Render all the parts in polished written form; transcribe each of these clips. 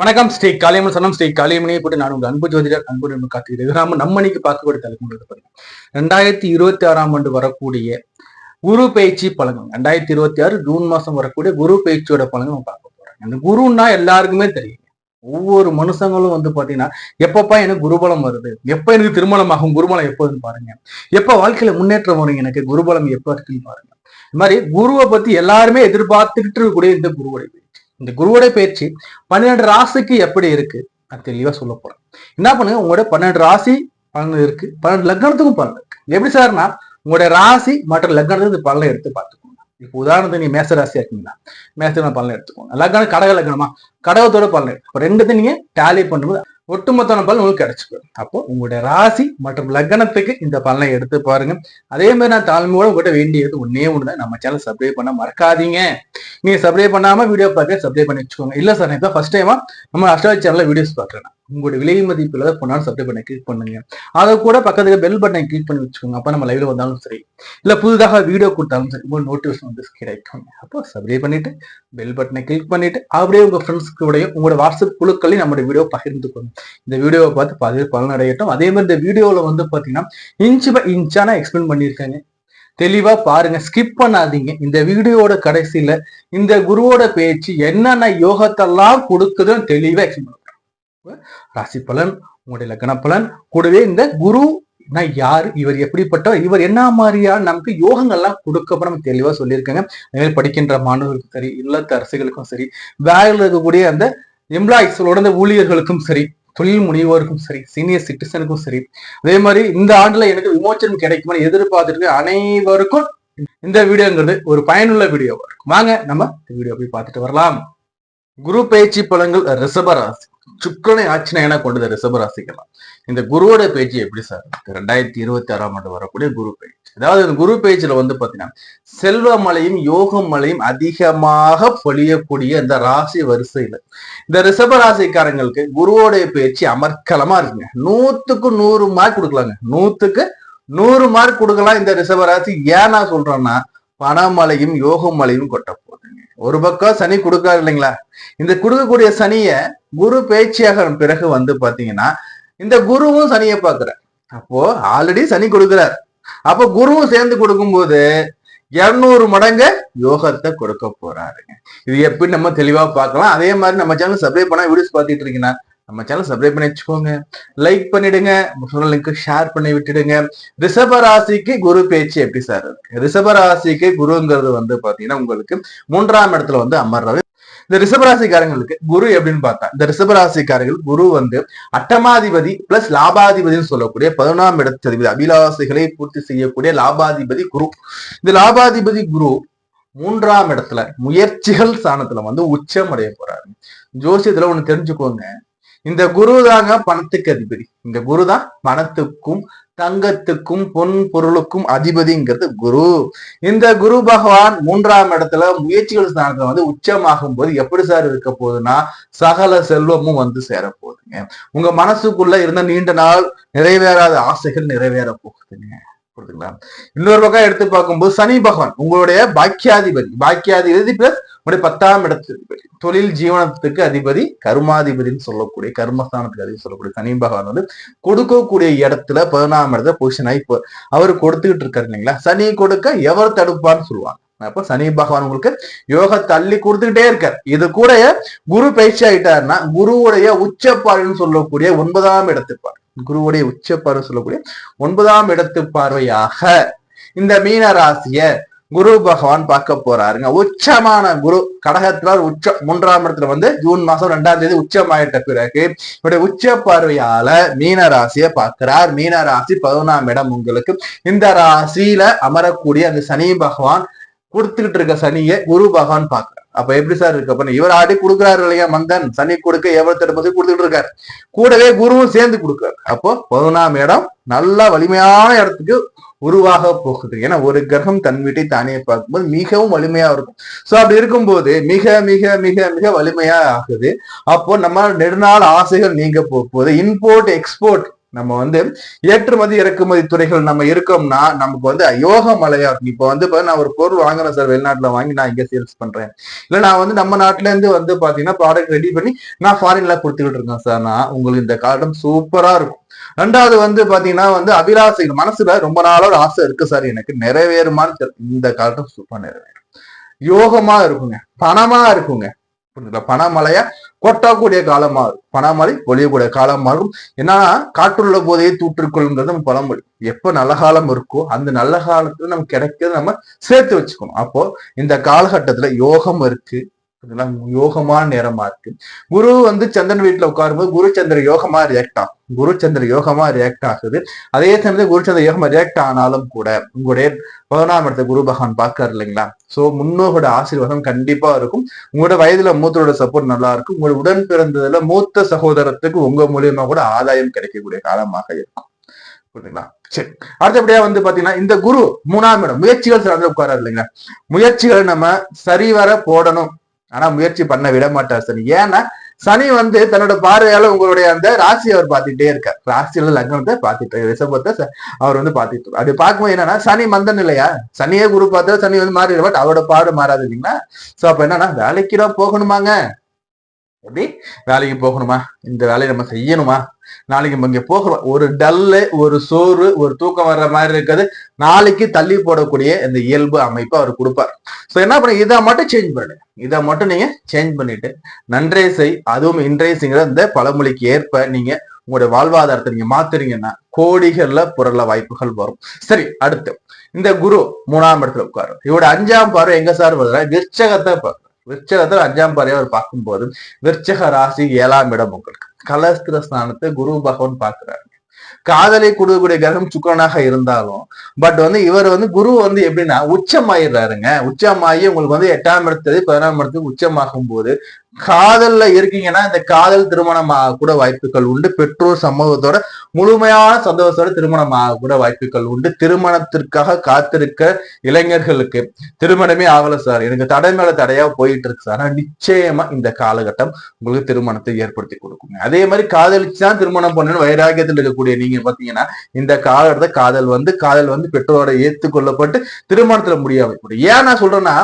வணக்கம் ஸ்ரீ காளியம்மன் சனம் ஸ்ரீ காளியம்மனையை போட்டு நான் உங்கள் அன்பு ஜோதிடர் அன்பு காத்துக்கிறேன். நம்ம இன்னைக்கு பார்க்கக்கூடிய தலைமுறை 2026 வரக்கூடிய குரு பயிற்சி பலன்கள். 2026 ஜூன் மாசம் வரக்கூடிய குரு பயிற்சியோட பலன்கள் நம்ம பார்க்க போறோம். அந்த குருன்னா எல்லாருக்குமே தெரியும். ஒவ்வொரு மனுஷங்களும் பாத்தீங்கன்னா எப்பப்பா எனக்கு குருபலம் வருது, எப்ப எனக்கு திருமணம் ஆகும், குருபலம் எப்போதுன்னு பாருங்க, எப்ப வாழ்க்கையில முன்னேற்றம் வரும், எனக்கு குருபலம் எப்ப இருக்குன்னு பாருங்க. இந்த மாதிரி குருவை பத்தி எல்லாருமே எதிர்பார்த்துக்கிட்டு இருக்கக்கூடிய இந்த குருவுடைய இந்த குருவோட பயிற்சி 12 ராசிக்கு எப்படி இருக்கு அது தெளிவா சொல்ல போறேன். என்ன பண்ணுங்க, உங்களோட 12 ராசி பலன் இருக்கு, 12 லக்னத்துக்கும் பலன் இருக்கு. எப்படி சார்னா உங்களுடைய ராசி மற்ற லக்னத்துக்கு பலனை எடுத்து பார்த்துக்கோங்க. இப்போ உதாரணத்துக்கு நீங்க மேச ராசியா இருக்கீங்களா, மேச பலனை எடுத்துக்கோங்க. லக்னம் கடக லக்னமா, கடகத்தோட பலன் எடுத்து ரெண்டுத்தையும் நீங்க டேலி பண்ணும்போது ஒட்டுமொத்தமான பலன் உங்களுக்கு கிடைச்சிடும். அப்போ உங்களுடைய ராசி மற்றும் லக்னத்துக்கு இந்த பலனை எடுத்து பாருங்க. அதே மாதிரி நான் தாழ்மையோட உங்கள்கிட்ட வேண்டியது ஒன்னே ஒண்ணுதான், நம்ம சேனல் சப்ஸ்கிரைப் பண்ண மறக்காதீங்க. நீங்க சப்ஸ்கிரைப் பண்ணாம வீடியோ பார்க்க சப்ஸ்கிரைப் பண்ணி வச்சுக்கோங்க. இல்ல சார் நான் ஃபர்ஸ்ட் டைமா நம்ம அஸ்ட்ராலஜி சேனல்ல வீடியோஸ் பாக்குறேன், உங்களுடைய விலை மதிப்புல பொண்ணாலும் சப்ஸ்கிரைப் பண்ண கிளிக் பண்ணுங்க. அதை கூட பக்கத்துல பெல் பட்டனை கிளிக் பண்ணி வச்சுக்கோங்க. அப்ப நம்ம லைவ்ல வந்தாலும் சரி, இல்ல புதுதாக வீடியோ கொடுத்தாலும் சரி, உங்களுக்கு நோட்டிபிகேஷன் கிடைக்கும். அப்போ சப்ஸ்கிரைப் பண்ணிட்டு பெல் பட்டனை கிளிக் பண்ணிட்டு அப்படியே உங்க ஃப்ரெண்ட்ஸ்க்கு உங்களோட வாட்ஸ்அப் குழுக்களையும் நம்மளோட வீடியோ பகிர்ந்துக்கோங்க. இந்த வீடியோவை பார்த்து பாதி பலன் அடையட்டும். அதே மாதிரி இந்த வீடியோல பாத்தீங்கன்னா இன்ச் பை இன்ச்சா நான் எக்ஸ்பிளைன் பண்ணியிருக்காங்க, தெளிவா பாருங்க, ஸ்கிப் பண்ணாதீங்க. இந்த வீடியோட கடைசியில இந்த குருவோட பேச்சு என்னென்ன யோகத்தெல்லாம் கொடுக்குதுன்னு தெளிவா எக்ஸ்பிளைன் பண்ணுறேன். ராசி பலன், உங்களுடைய லக்ன பலன், கூடவே இந்த குரு யாரு, இவர் எப்படிப்பட்டவர், இவர் என்ன மாதிரியான நமக்கு யோகங்கள்லாம் கொடுக்க நம்ம தெளிவா சொல்லியிருக்காங்க. அதே படிக்கின்ற மாணவர்களுக்கும் சரி, இல்லத்த அரசுகளுக்கும் சரி, வேலையில் இருக்கக்கூடிய அந்த எம்ப்ளாயிஸோட ஊழியர்களுக்கும் சரி, தொழில் முனைவோருக்கும் சரி, சீனியர் சிட்டிசனுக்கும் சரி, அதே மாதிரி இந்த ஆண்டுல எனக்கு விமோச்சனம் கிடைக்குமான்னு எதிர்பார்த்துட்டு அனைவருக்கும் இந்த வீடியோங்கிறது ஒரு பயனுள்ள வீடியோவா இருக்கும். வாங்க நம்ம இந்த வீடியோ போய் பார்த்துட்டு வரலாம். குரு பயிற்சி பலன்கள் ரிஷபராசி, சுக்கிரனை ஆட்சியனா கொண்டது ரிஷபராசிக்கலாம். இந்த குருவோட பயிற்சி எப்படி சார் 2026 வரக்கூடிய குரு பயிற்சி. அதாவது இந்த குரு பயிற்சியில பாத்தீங்கன்னா செல்வ மலையும் யோக மலையும் அதிகமாக பொழியக்கூடிய இந்த ராசி வரிசையில இந்த ரிஷபராசிக்காரங்களுக்கு குருவோடைய பயிற்சி அமர்க்கலமா இருக்குங்க. 100க்கு 100 மார்க் கொடுக்கலாங்க, 100க்கு 100 மார்க் கொடுக்கலாம். இந்த ரிஷபராசி ஏன் நான் சொல்றேன்னா பணமலையும் யோக மலையும் கொட்ட போகுதுங்க. ஒரு பக்கம் சனி கொடுக்காரு இல்லைங்களா, இந்த கொடுக்கக்கூடிய சனிய குரு பேச்சியாக பிறகு பாத்தீங்கன்னா இந்த குருவும் சனியை பாக்குறார். அப்போ ஆல்ரெடி சனி கொடுக்கிறார், அப்போ குருவும் சேர்ந்து கொடுக்கும்போது 200 மடங்கு யோகத்தை கொடுக்க போறாருங்க. இது எப்படி நம்ம தெளிவா பார்க்கலாம். அதே மாதிரி நம்ம சேனல் சப்ஸ்கிரைப் பண்ணா வீடியோஸ் பார்த்துட்டு இருக்கீங்கன்னா நம்ம சேனல் சப்ஸ்கிரைப் பண்ணி வச்சுக்கோங்க, லைக் பண்ணிடுங்க, லிங்க் ஷேர் பண்ணி விட்டுடுங்க. ரிஷபராசிக்கு குரு பேச்சு எப்படி சார் இருக்கு? ரிஷபராசிக்கு குருங்கிறது பாத்தீங்கன்னா உங்களுக்கு 3ஆம் இடத்துல அமர்றது. இந்த ரிஷபராசிக்காரங்களுக்கு குரு எப்படின்னு பார்த்தா, இந்த ரிஷபராசிக்காரர்கள் குரு அட்டமாதிபதி பிளஸ் லாபாதிபதினு சொல்லக்கூடிய 11ஆம் இடத்ததிபதி, அபிலாசைகளை பூர்த்தி செய்யக்கூடிய லாபாதிபதி குரு. இந்த லாபாதிபதி குரு 3ஆம் இடத்துல முயற்சிகள் ஸ்தானத்துல உச்சம் அடைய போறாரு. ஜோசியத்துல ஒண்ணு தெரிஞ்சுக்கோங்க, இந்த குரு தாங்க பணத்துக்கு அதிபதி. இந்த குரு தான் பணத்துக்கும் தங்கத்துக்கும் பொன் பொருளுக்கும் அதிபதிங்கிறது குரு. இந்த குரு பகவான் 3ஆம் இடத்துல முயற்சிகள் ஸ்தானத்துல உச்சமாகும் போது எப்படி சார் இருக்க போகுதுன்னா சகல செல்வமும் சேர போகுதுங்க. உங்க மனசுக்குள்ள இருந்த நீண்ட நாள் நிறைவேறாத ஆசைகள் நிறைவேற போகுதுங்க. புரியுதுங்களா? இன்னொரு பக்கம் எடுத்து பார்க்கும்போது சனி பகவான் உங்களுடைய பாக்கியாதிபதி பிளஸ் உங்களுடைய 10ஆம் இடத்துக்கு தொழில் ஜீவனத்துக்கு அதிபதி, கர்மாதிபதினு சொல்லக்கூடிய கர்மஸ்தானத்துக்கு அதிபதி சொல்லக்கூடிய சனி பகவான் கொடுக்கக்கூடிய இடத்துல 11ஆம் இடத்துல பொசிஷன் ஆகி அவர் கொடுத்துக்கிட்டு இருக்காரு இல்லைங்களா. சனி கொடுக்க எவர் தடுப்பான்னு சொல்லுவாங்க. அப்ப சனி பகவான் உங்களுக்கு யோக தள்ளி கொடுத்துக்கிட்டே இருக்காரு. இது கூட குரு பயிற்சி ஆயிட்டாருன்னா குருவுடைய உச்சப்பார்வைன்னு சொல்லக்கூடிய 9ஆம் இடத்துப்பார், குருவுடைய உச்சப்பார்வை சொல்லக்கூடிய 9ஆம் இடத்து பார்வையாக இந்த மீன ராசிய குரு பகவான் பார்க்க போறாருங்க. உச்சமான குரு கடகத்துல உச்சம் 3ஆம் இடத்துல ஜூன் மாசம் 2ஆம் தேதி உச்சம் ஆயிட்ட பிறகு இவருடைய உச்ச பார்வையால மீன ராசிய பார்க்கிறார். மீன ராசி 11ஆம் இடம் உங்களுக்கு. இந்த ராசியில அமரக்கூடிய அந்த சனி பகவான் கொடுத்துக்கிட்டு இருக்க சனியை குரு பகவான் பாக்குறாரு. அப்ப எப்படி சார் இருக்கு? அப்ப இவர் ஆடி கொடுக்குறாரு இல்லையா, மந்தன் சனி கொடுக்க எவ்வளவு தடுப்பது கொடுத்துட்டு இருக்காரு, கூடவே குருவும் சேர்ந்து கொடுக்குறாரு. அப்போ 11ஆம் இடம் நல்ல வலிமையான இடத்துக்கு உருவாக போகுது. ஏன்னா ஒரு கிரகம் தன் வீட்டை தானே பார்க்கும்போது மிகவும் வலிமையா இருக்கும். சோ அப்படி இருக்கும்போது மிக மிக மிக மிக வலிமையா ஆகுது. அப்போ நம்ம நெடுநாள் ஆசைகள் நீங்க போகுது. இம்போர்ட் எக்ஸ்போர்ட் நம்ம வந்து ஏற்றுமதி இறக்குமதி துறைகள் நம்ம இருக்கோம்னா நமக்கு வந்து யோக மலையா இருக்கும். இப்போ வந்து நான் ஒரு பொருள் வாங்குறேன் சார், வெளிநாட்டுல வாங்கி நான் இங்க சேல்ஸ் பண்றேன், இல்ல நான் வந்து நம்ம நாட்டுல இருந்து வந்து பாத்தீங்கன்னா ப்ராடக்ட் ரெடி பண்ணி நான் ஃபாரின்ல கொடுத்துக்கிட்டு இருக்கேன் சார், நான் உங்களுக்கு இந்த காலம் சூப்பரா இருக்கும். ரெண்டாவது வந்து பாத்தீங்கன்னா வந்து அபிலாசைகள், மனசுல ரொம்ப நாளா ஒரு ஆசை இருக்கு சார், எனக்கு நிறைவேறுமான்னு இந்த காலம் சூப்பரா நிறைவேறும். யோகமா இருக்குங்க, பணமா இருக்குங்க, பணமழையா கொட்டக்கூடிய காலமா இருக்கும், பணமழை பொழியக்கூடிய காலமா இருக்கும். ஏன்னா காற்றுள்ள போதையை தூற்றுக்கொள்ளுங்கிறது நம்ம பழமொழி. எப்ப நல்ல காலம் இருக்கோ அந்த நல்ல காலத்துல நமக்கு கிடைக்கிறது நம்ம சேர்த்து வச்சுக்கணும். அப்போ இந்த காலகட்டத்துல யோகம் இருக்கு, யோகமான நேரமா இருக்கு. குரு வந்து சந்திரன் வீட்டுல உட்காரும்போது குரு சந்திர யோகமா ரியாக்ட் ஆகும், குரு சந்திர யோகமா ரியாக்ட் ஆகுது. அதே சமயத்துல குரு சந்திர யோகமா ரியாக்ட் ஆனாலும் கூட உங்களுடைய 11ஆம் இடத்தை குரு பகவான் பாக்காரு இல்லைங்களா? சோ முன்னோரோட ஆசீர்வாதம் கண்டிப்பா இருக்கும். உங்களோட வயதுல மூத்தரோட சப்போர்ட் நல்லா இருக்கும். உங்களோட உடன் பிறந்ததுல மூத்த சகோதரத்துக்கு உங்க மூலியமா கூட ஆதாயம் கிடைக்கக்கூடிய காலமாக இருக்கும். புரியுதுங்களா? சரி, அடுத்தபடியா வந்து பாத்தீங்கன்னா இந்த குரு 3ஆம் இடம் முயற்சிகள் சார்ந்து உட்காராரு இல்லைங்களா? முயற்சிகள் நம்ம சரிவர போடணும், ஆனா முயற்சி பண்ண விட மாட்டார் சனி. ஏன்னா சனி வந்து தன்னோட பார்வையால உங்களுடைய அந்த ராசி அவர் பார்த்துட்டே இருக்கார், ராசியில லக்னத்தை பார்த்துட்டு ரிஷபத்தை அவர் வந்து பார்த்துட்டு. அப்படி பார்க்கும்போது என்னன்னா சனி மந்தன் இல்லையா, சனியே குரு பார்த்தா சனி வந்து மாறிடுவா, அவரோட பார்வை மாறாது இல்லைங்களா? சோ அப்ப என்னன்னா வேலைக்கு தான் போகணுமாங்க, எப்படி வேலைக்கு போகணுமா, இந்த வேலையை நம்ம செய்யணுமா, நாளைக்கு நம்ம இங்க போகிறோம், ஒரு டல்லு ஒரு சோறு ஒரு தூக்கம் வர்ற மாதிரி இருக்குது, நாளைக்கு தள்ளி போடக்கூடிய இந்த இயல்பு அமைப்பு அவர் கொடுப்பார். சோ என்ன பண்ண, இதை மட்டும் சேஞ்ச் பண்ணு, இதை மட்டும் நீங்க சேஞ்ச் பண்ணிட்டு நன்றே செய், அதுவும் இன்றைய செய்கிற இந்த பழமொழிக்கு ஏற்ப நீங்க உங்களுடைய வாழ்வாதாரத்தை நீங்க மாத்துறீங்கன்னா கோடிகள்ல புரள வாய்ப்புகள் வரும். சரி, அடுத்து இந்த குரு 3ஆம் இடத்துல உட்காரு, இவரோட 5ஆம் பார்வை எங்க சார் வருதுன்னா விருச்சகத்தை பார்க்க, விருச்சகத்துல 5ஆம் பார்வையை அவர் பார்க்கும்போது விருச்சக ராசி 7ஆம் இடம் உங்களுக்கு கலஸ்திர ஸ்தானத்தை குரு பகவான் பார்க்கிறாரு. காதலை கொடுக்கக்கூடிய கிரகம் சுக்கரனாக இருந்தாலும் பட் வந்து இவர் வந்து குரு வந்து எப்படின்னா உச்சமாயிடுறாருங்க. உச்சமாயி உங்களுக்கு வந்து 8ஆம் இடத்துல 11ஆம் இடத்துக்கு உச்சமாகும் போது காதல்ல இருக்கீங்கன்னா இந்த காதல் திருமணமாக கூட வாய்ப்புகள் உண்டு. பெற்றோர் சமூகத்தோட முழுமையான சந்தோஷத்தோட திருமணமாக கூட வாய்ப்புகள் உண்டு. திருமணத்திற்காக காத்திருக்க இளைஞர்களுக்கு திருமணமே ஆகல சார், எனக்கு தடை மேல தடையா போயிட்டு இருக்கு சார், நிச்சயமா இந்த காலகட்டம் உங்களுக்கு திருமணத்தை ஏற்படுத்தி கொடுக்குங்க. அதே மாதிரி காதலிச்சுதான் திருமணம் பண்ணணும் வைராகியத்தில் இருக்கக்கூடிய நீங்க பாத்தீங்கன்னா இந்த காலகட்டத்தை காதல் வந்து பெற்றோரோட ஏற்றுக்கொள்ளப்பட்டு திருமணத்துல முடியாம. ஏன் நான் சொல்றேன்னா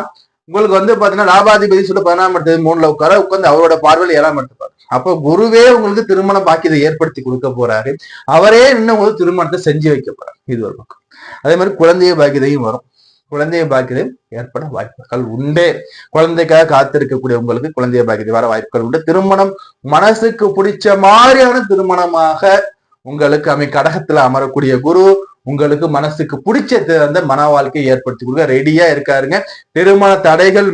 உங்களுக்கு வந்து பாத்தீங்கன்னா லாபாதிபதி சொல்ல 11ஆம் இடத்து 3ல உட்காந்து அவரோட பார்வையில் 7ஆம் இடத்துப்பாரு. அப்போ குருவே உங்களுக்கு திருமண பாக்கியத்தை ஏற்படுத்தி கொடுக்க போறாரு, அவரே இன்னும் உங்களுக்கு திருமணத்தை செஞ்சு வைக்க போறாரு. இது ஒரு பக்கம். அதே மாதிரி குழந்தைய பாக்கியதையும் வரும், குழந்தைய பாக்கியதையும் ஏற்பட வாய்ப்புகள் உண்டு. குழந்தைக்காக காத்திருக்கக்கூடிய உங்களுக்கு குழந்தைய பாக்கியதை வர வாய்ப்புகள் உண்டு. திருமணம் மனசுக்கு பிடிச்ச மாதிரியான திருமணமாக உங்களுக்கு கடகத்துல அமரக்கூடிய குரு உங்களுக்கு மனசுக்கு பிடிச்ச அந்த மன வாழ்க்கையை ஏற்படுத்தி கொடுக்க ரெடியா இருக்காருங்க. திருமண தடைகள்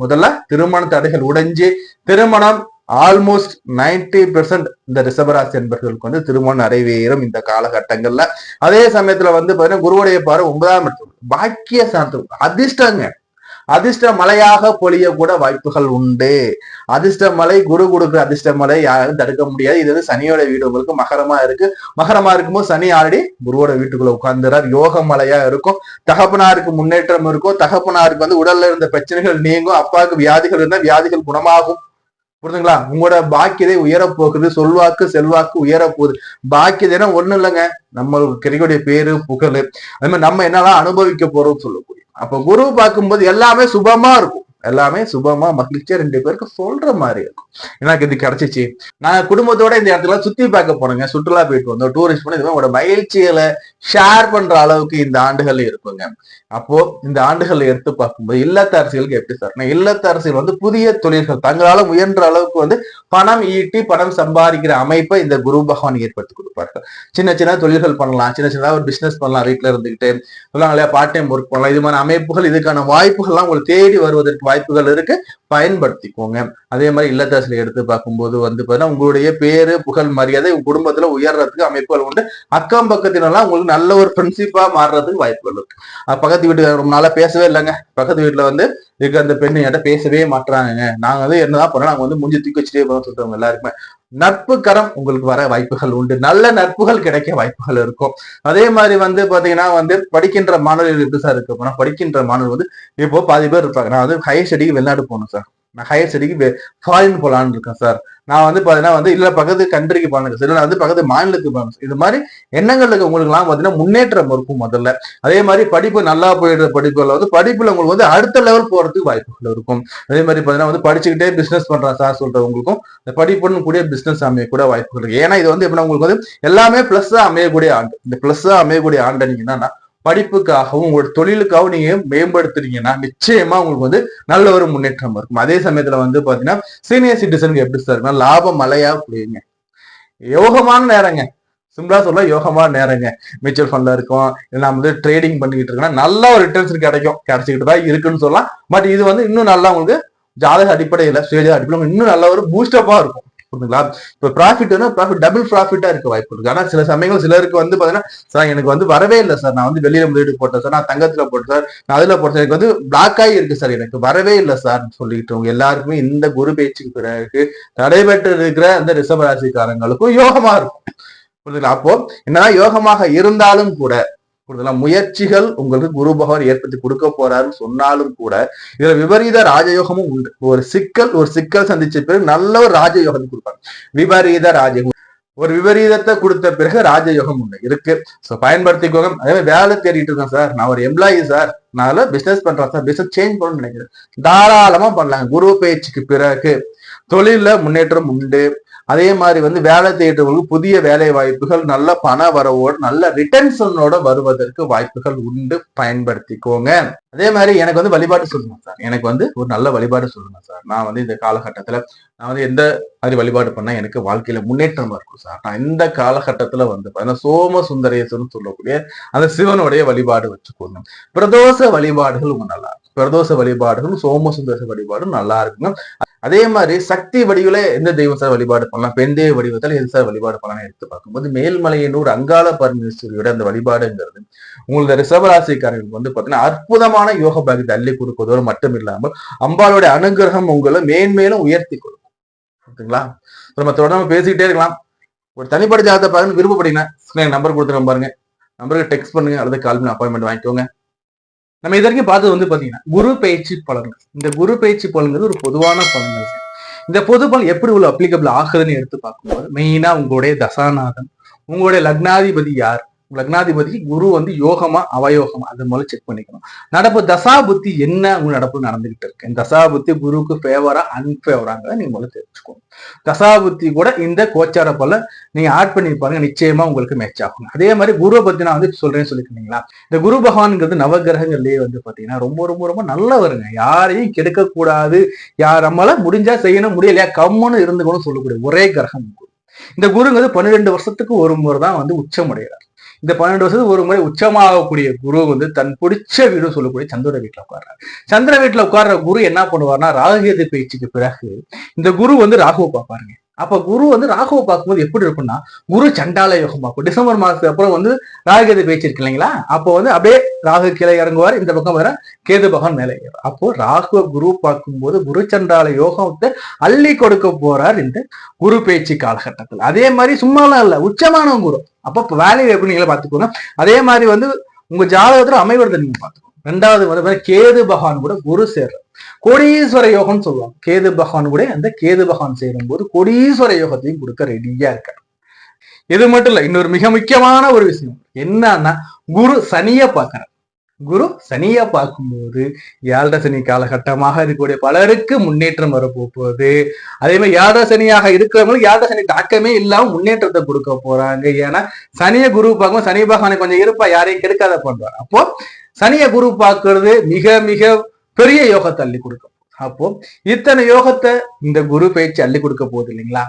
முதல்ல திருமண தடைகள் உடைஞ்சு திருமணம் ஆல்மோஸ்ட் 90% இந்த ரிஷபராசி என்பர்களுக்கு வந்து திருமணம் நிறைவேறும் இந்த காலகட்டங்கள்ல. அதே சமயத்துல வந்து பாத்தீங்கன்னா குருவுடைய பார்வை 9ஆம் இடத்துல பாக்கிய சார்ந்த அதிர்ஷ்டங்க, அதிர்ஷ்ட மலையாக பொழிய கூட வாய்ப்புகள் உண்டு. அதிர்ஷ்ட மலை குரு கொடுக்குற அதிர்ஷ்ட மலை யாரும் தடுக்க முடியாது. இது வந்து சனியோட வீடு உங்களுக்கு மகரமா இருக்கு. மகரமா இருக்கும்போது சனி ஆல்ரெடி குருவோட வீட்டுக்குள்ள உட்கார்ந்துறார். யோக மலையா இருக்கும். தகப்பனாருக்கு முன்னேற்றம் இருக்கும். தகப்பனாருக்கு வந்து உடல்ல இருந்த பிரச்சனைகள் நீங்கும். அப்பாவுக்கு வியாதிகள் இருந்தா வியாதிகள் குணமாகும். புரிஞ்சுங்களா? உங்களோட பாக்கியதை உயரப்போகுது. சொல்வாக்கு செல்வாக்கு உயரப்போகுது. பாக்கியதைனா ஒண்ணு இல்லைங்க, நம்மளுக்கு கிடைக்கக்கூடிய பேரு புகழ், அது மாதிரி நம்ம என்னெல்லாம் அனுபவிக்க போறோம்னு சொல்லக்கூடிய. அப்ப குரு பார்க்கும்போது எல்லாமே சுபமா இருக்கும், எல்லாமே சுபமா மகிழ்ச்சியா 2 பேருக்கு சொல்ற மாதிரி இருக்கும். எனக்கு இது கிடைச்சிச்சு, நான் குடும்பத்தோட இந்த இடத்துல சுத்தி பார்க்க போனேங்க, சுற்றுலா போயிட்டு வந்தோம், டூரிஸ்ட் பண்ணி உங்களோட மகிழ்ச்சிகளை ஷேர் பண்ற அளவுக்கு இந்த ஆண்டுகள் இருக்குங்க. அப்போ இந்த ஆண்டுகளை எடுத்து பார்க்கும்போது இல்லத்தரசிகளுக்கு எப்படி சார், இல்லத்தரசிகள் வந்து புதிய தொழில்கள் தங்களால முயன்ற அளவுக்கு வந்து பணம் ஈட்டி பணம் சம்பாதிக்கிற அமைப்பை இந்த குரு பகவான் ஏற்படுத்தி கொடுப்பார்கள். சின்ன சின்ன தொழில்கள் பண்ணலாம், சின்ன சின்னதா ஒரு பிசினஸ் பண்ணலாம், வீட்டுல இருந்துகிட்டு சொல்லுவாங்க இல்லையா, பார்ட் டைம் ஒர்க் பண்ணலாம். இது மாதிரி அமைப்புகள், இதுக்கான வாய்ப்புகள்லாம் உங்களுக்கு தேடி வருவதற்கு வாய்ப்புகள் இருக்கு, பயன்படுத்திக்கோங்க. அதே மாதிரி இல்லத்தரசிகளை எடுத்து பார்க்கும்போது வந்து பாத்தீங்கன்னா உங்களுடைய பேரு புகழ் மரியாதை உங்க குடும்பத்துல உயர்றதுக்கு அமைப்புகள் உண்டு. அக்கம் பக்கத்தினெல்லாம் உங்களுக்கு நல்ல ஒரு ஃப்ரெண்ட்ஷிப்பா மாறுறதுக்கு வாய்ப்புகள் இருக்கு. பக்கத்து வீட்டுக்கு ரொம்ப நாளா பேசவே இல்லைங்க, பக்கத்து வீட்டுல வந்து இருக்க அந்த பெண்ணு என்கிட்ட பேசவே மாட்டாங்க, நாங்க வந்து என்னதான் பண்ணோம், நாங்க வந்து மூஞ்சி தூக்கி வச்சுட்டே போறோம் சொல்றவங்க எல்லாருக்குமே நட்பு கரம் உங்களுக்கு வர வாய்ப்புகள் உண்டு. நல்ல நட்புகள் கிடைக்க வாய்ப்புகள் இருக்கும். அதே மாதிரி வந்து பாத்தீங்கன்னா வந்து படிக்கின்ற மாணவர்கள் எப்படி சார் இருக்கு போனா, படிக்கின்ற மாணவர்கள் வந்து இப்போ பாதி பேர் இருப்பாங்க, நான் வந்து ஹையர் ஸ்டடிக்கு வெளிநாடு போகணும் சார், நான் ஹையர் ஸ்டடிக்கு ஃபாரின் போலான்னு இருக்கேன் சார், நான் வந்து பாத்தீங்கன்னா இல்ல பக்கத்து கண்ட்ரிக்கு போனேன் சார், இல்ல பக்கத்து மாநிலத்துக்கு போனேன். இது மாதிரி எண்ணங்கள் இருக்க உங்களுக்கு எல்லாம் பாத்தீங்கன்னா முன்னேற்றம் இருக்கும் முதல்ல. அதே மாதிரி படிப்பு நல்லா போயிடுற படிப்புல படிப்புல உங்களுக்கு அடுத்த லெவல் போறதுக்கு வாய்ப்புகள் இருக்கும். அதே மாதிரி பாத்தீங்கன்னா படிச்சுக்கிட்டே பிசினஸ் பண்றேன் சார் சொல்றவங்களுக்கும் இந்த படிப்புன்னு கூடிய பிசினஸ் அமையக்கூடிய வாய்ப்புகள் இருக்கு. ஏன்னா இது எப்படின்னா உங்களுக்கு எல்லாமே பிளஸ் அமையக்கூடிய ஆண்டு. இந்த பிளஸ் அமையக்கூடிய ஆண்டை நீங்க என்னன்னா படிப்புக்காகவும் உங்களோட தொழிலுக்காகவும் நீங்க மேம்படுத்துறீங்கன்னா நிச்சயமா உங்களுக்கு நல்ல ஒரு முன்னேற்றம் இருக்கும். அதே சமயத்துல பாத்தீங்கன்னா சீனியர் சிட்டிசனுக்கு எப்படி சார் இருக்குன்னா லாபம் மழையா புரியுங்க, யோகமான நேரங்க. சிம்பிளா சொல்ல யோகமான நேரங்க. மியூச்சுவல் ஃபண்ட்ல இருக்கும், நம்ம ட்ரேடிங் பண்ணிக்கிட்டு இருக்கோம்னா நல்ல ஒரு ரிட்டர்ன்ஸ் கிடைச்சிக்கிட்டு தான் இருக்குன்னு சொல்லலாம். பட் இது இன்னும் நல்லா உங்களுக்கு ஜாதக அடிப்படையில சுயஜாத அடிப்படையில் இன்னும் நல்ல ஒரு பூஸ்டப்பா இருக்கும். புரியுதுங்களா? இப்ப ப்ராஃபிட் டபுள் ப்ராஃபிட்டா இருக்க வாய்ப்பு இருக்கு. ஆனா சில சமயங்கள் சிலருக்கு பாத்தீங்கன்னா சார் எனக்கு வரவே இல்லை சார், நான் வெளியில முதலீடு போட்டேன் சார், நான் தங்கத்துல போட்டேன் சார், நான் அதுல போட்டேன், எனக்கு பிளாக் ஆகி இருக்கு சார், எனக்கு வரவே இல்லை சார் சொல்லிட்டு எல்லாருக்குமே இந்த குரு பேச்சுக்கு பிறகு தடைபெற்று இருக்கிற அந்த ரிஷப ராசிக்காரங்களுக்கும் யோகமா இருக்கும். புரியுதுங்களா? அப்போ என்னதான் யோகமாக இருந்தாலும் கூட முயற்சிகள் உங்களுக்கு குரு பகவான் ஏற்படுத்தி கொடுக்க போறாருன்னு சொன்னாலும் கூட இதுல விபரீத ராஜயோகமும் உண்டு. ஒரு சிக்கல் சந்திச்ச பிறகு நல்ல ஒரு ராஜயோகத்தை கொடுப்பாங்க. விபரீத ராஜயோகம், ஒரு விபரீதத்தை கொடுத்த பிறகு ராஜயோகம் உண்டு இருக்கு. சோ பயன்படுத்திக்கோங்க. அதே மாதிரி வேலை தேடிட்டு இருக்கேன் சார், நான் ஒரு எம்ப்ளாயி சார், நான் பிசினஸ் பண்றேன் சார், பிசினஸ் சேஞ்ச் பண்ணணும்னு நினைக்கிறேன், தாராளமா பண்ணலாங்க. குரு பயிற்சிக்கு பிறகு தொழில முன்னேற்றம் உண்டு. அதே மாதிரி வேலை தேடுறவங்களுக்கு புதிய வேலை வாய்ப்புகள், நல்ல பண வரவோடு நல்ல ரிட்டர்ன்ஸோட வருவதற்கு வாய்ப்புகள் உண்டு. பயன்படுத்திக்கோங்க. அதே மாதிரி எனக்கு வழிபாடு சொல்லுங்க சார், எனக்கு ஒரு நல்ல வழிபாடு சொல்லுங்க சார், நான் இந்த காலகட்டத்துல நான் எந்த மாதிரி வழிபாடு பண்ணா எனக்கு வாழ்க்கையில முன்னேற்றமா இருக்கும் சார், நான் இந்த காலகட்டத்துல சோம சுந்தரேஸ்வரன் சொல்லக்கூடிய அந்த சிவனுடைய வழிபாடு வச்சுக்கோங்க. பிரதோஷ வழிபாடுகள் உங்க நல்லா இருக்கும். பிரதோஷ வழிபாடுகளும் சோம சுந்தர வழிபாடும் நல்லா இருக்குங்க. அதே மாதிரி சக்தி வடிவுல எந்த தெய்வம் சார் வழிபாடு பண்ணலாம், பெண் தெய்வ வடிவத்தில் எது சார் வழிபாடு பண்ணலாம்னு எடுத்து பார்க்கும்போது மேல்மலையனூர் அங்காள பரமேஸ்வரியோட அந்த வழிபாடுங்கிறது உங்களுக்கு ரிஷபராசிக்காரர்களுக்கு பாத்தீங்கன்னா அற்புதமான யோக பாகியத்தை அள்ளி கொடுப்பதோடு மட்டும் இல்லாமல் அம்பாளுடைய அனுகிரகம் உங்களை மேன்மேலும் உயர்த்தி கொடுக்கும். ஓகேங்களா? நம்ம தொடர்ந்து பேசிக்கிட்டே இருக்கலாம். ஒரு தனிப்பட்ட ஜாதகத்தை பாருங்க, விருப்பப்பட்டீங்கன்னா நம்பர் கொடுத்துருங்க பாருங்க, நம்பருக்கு டெக்ஸ்ட் பண்ணுங்க அல்லது கால் பண்ணி அப்பாயின்மெண்ட் வாங்கிக்கோங்க. நம்ம இது வரைக்கும் பார்த்தது பாத்தீங்கன்னா குரு பயிற்சி பலன்கள். இந்த குரு பயிற்சி பலன்கள் ஒரு பொதுவான பலன்கள். இந்த பொது பலன் எப்படி உள்ள அப்ளிகபிள் ஆகுதுன்னு எடுத்து பார்க்கும்போது மெயினா உங்களுடைய தசாநாதன், உங்களுடைய லக்னாதிபதி யார், லக்னாதிபதி குரு யோகமா அவயோகமா அது மூலம் செக் பண்ணிக்கணும். நடப்பு தசா புத்தி என்ன உங்க நடப்பு நடந்துகிட்டு இருக்கு, இந்த தசா புத்தி குருக்கு ஃபேவரா அன்ஃபேவராங்க நீங்க முதல்ல தெரிஞ்சுக்கோங்க. தசா புத்தி கூட இந்த கோச்சார போல நீங்க ஆட் பண்ணி பாருங்க, நிச்சயமா உங்களுக்கு மேட்ச் ஆகும். அதே மாதிரி குருவை பத்தி நான் சொல்றேன்னு சொல்லிருக்கீங்களா, இந்த குரு பகவான்ங்கிறது நவகிரகங்கள்லயே பாத்தீங்கன்னா ரொம்ப ரொம்ப ரொம்ப நல்லவருங்க. யாரையும் கெடுக்க கூடாது, யார் நம்மளால முடிஞ்சா செய்யணும், முடியலையா கம்முன்னு இருந்துக்கணும் சொல்லக்கூடிய ஒரே கிரகம் குரு. இந்த குருங்கிறது 12 வருஷத்துக்கு ஒரு முறை தான் உச்சமடைகிறார். இந்த 12 வருஷத்துக்கு ஒரு முறை உச்சமாகக்கூடிய குரு தன் பிடிச்ச வீடு சொல்லக்கூடிய சந்திர வீட்டுல உட்கார்றாரு. சந்திர வீட்டுல உட்கார்ற குரு என்ன பண்ணுவார்னா ராகுகேது பயிற்சிக்கு பிறகு இந்த குரு ராகுவை பார்ப்பாருங்க. அப்ப குரு ராகுவை பார்க்கும்போது எப்படி இருக்கும்னா குரு சண்டால யோகம் பார்க்கும். டிசம்பர் மாசத்துக்கு அப்புறம் ராகுகேது பயிற்சி இருக்கு இல்லைங்களா, அப்போ அப்படியே ராகு கீழே இறங்குவார், இந்த பக்கம் வர கேது பகவான் மேலே ஏறும். அப்போ ராகுவ குரு பார்க்கும்போது குரு சண்டால யோகத்தை அள்ளி கொடுக்க போறார் இந்த குரு பயிற்சி காலகட்டத்தில். அதே மாதிரி சும்மாலாம் இல்ல, உச்சமான குரு. அப்ப வேலையை எப்படி நீங்களே பார்த்துக்கோங்க. அதே மாதிரி உங்க ஜாதகத்துல அமைவதை நீங்க பார்த்துக்கோங்க. ரெண்டாவது கேது பகவான் கூட குரு சேர்ற கோடீஸ்வர யோகம்னு சொல்லுவாங்க. கேது பகவான் கூட அந்த கேது பகவான் சேரும் போது கோடீஸ்வர யோகத்தையும் கொடுக்க ரெடியா இருக்காரு. இது மட்டும் இல்ல, இன்னொரு மிக முக்கியமான ஒரு விஷயம் என்னன்னா குரு சனிய பார்க்கிறார். குரு சனிய பார்க்கும்போது 7 சனி காலகட்டமாக இருக்கக்கூடிய பலருக்கு முன்னேற்றம் வரப்போகுது. அதே மாதிரி 7 சனியாக இருக்கிறவங்களுக்கு 7 சனி தாக்கமே இல்லாம முன்னேற்றத்தை கொடுக்க போறாங்க. ஏன்னா சனிய குரு பார்க்கும்போது சனி பகவானை கொஞ்சம் இருப்பா, யாரையும் கெடுக்காத பண்றாரு. அப்போ சனிய குரு பார்க்கறது மிக மிக பெரிய யோகத்தை அள்ளி கொடுக்க. அப்போ இத்தனை யோகத்தை இந்த குரு பயிற்சி அள்ளி கொடுக்க போகுது இல்லைங்களா.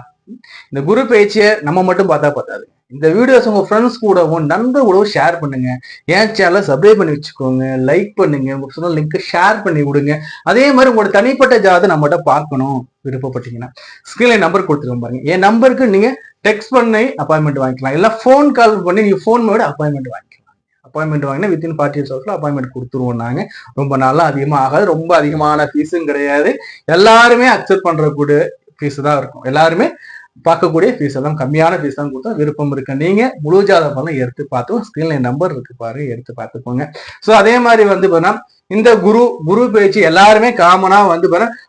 இந்த குரு பயிற்சியை நம்ம மட்டும் பார்த்தா பார்த்தாது, இந்த வீடியோஸ் உங்க ஃப்ரெண்ட்ஸ் கூடவும் நண்பர் கூடவும் ஷேர் பண்ணுங்க. என் சேனலை சப்ஸ்கிரைப் பண்ணி வச்சுக்கோங்க, லைக் பண்ணுங்க, உங்களுக்கு சொன்ன லிங்க் ஷேர் பண்ணி விடுங்க. அதே மாதிரி உங்களோட தனிப்பட்ட ஜாதகத்தை நம்மகிட்ட பார்க்கணும் விருப்பப்பட்டீங்கன்னா ஸ்கிரீன்ல நம்பர் கொடுத்துருக்கோம் பாருங்க. என் நம்பருக்கு நீங்க டெக்ஸ்ட் பண்ணி அப்பாயின்மெண்ட் வாங்கிக்கலாம், இல்ல போன் கால் பண்ணி நீங்க போன் மேட அப்பாயின்மெண்ட் வாங்கிக்கலாம். அப்பாயின்மெண்ட் வாங்கினா வித்தின் 48 ஹவர்ஸ்ல அப்பாயின்மெண்ட் கொடுத்துருவோம். நாங்க ரொம்ப நாளா அதிகமா ஆகாது, ரொம்ப அதிகமான ஃபீஸும் கிடையாது, எல்லாருமே அக்செப்ட் பண்ற கூட ஃபீஸ் தான் இருக்கும். எல்லாருமே பார்க்கக்கூடிய ஃபீஸ் எல்லாம் கம்மியான ஃபீஸ் தான் கொடுத்தா விருப்பம் இருக்கு. நீங்க முழு ஜாதகம் எடுத்து பார்த்து ஸ்கிரீன்ல நம்பர் இருக்கு பாருங்க, எடுத்து பார்த்துக்கோங்க. ஸோ அதே மாதிரி பாத்தீங்கன்னா இந்த குரு பயிற்சி எல்லாருமே காமனா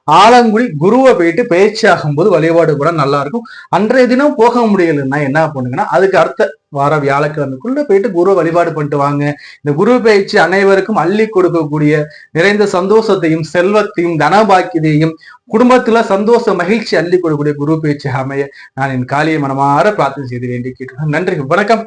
ஆலங்குடி குருவை போயிட்டு பயிற்சி ஆகும்போது வழிபாடு கூட நல்லா இருக்கும். அன்றைய தினம் போக முடியலன்னா என்ன பண்ணுங்கன்னா அதுக்கு அடுத்த வார வியாழக்கிழமைக்குள்ள போயிட்டு குரு வழிபாடு பண்ணிட்டு வாங்க. இந்த குரு பயிற்சி அனைவருக்கும் அள்ளி கொடுக்கக்கூடிய நிறைந்த சந்தோஷத்தையும் செல்வத்தையும் தனபாக்கியத்தையும் குடும்பத்துல சந்தோஷ மகிழ்ச்சி அள்ளி கொடுக்கக்கூடிய குரு பயிற்சி அமைய நான் என் காளியை மனமாற பிரார்த்தனை செய்து வேண்டி கேட்டுக்கிறேன். நன்றி, வணக்கம்.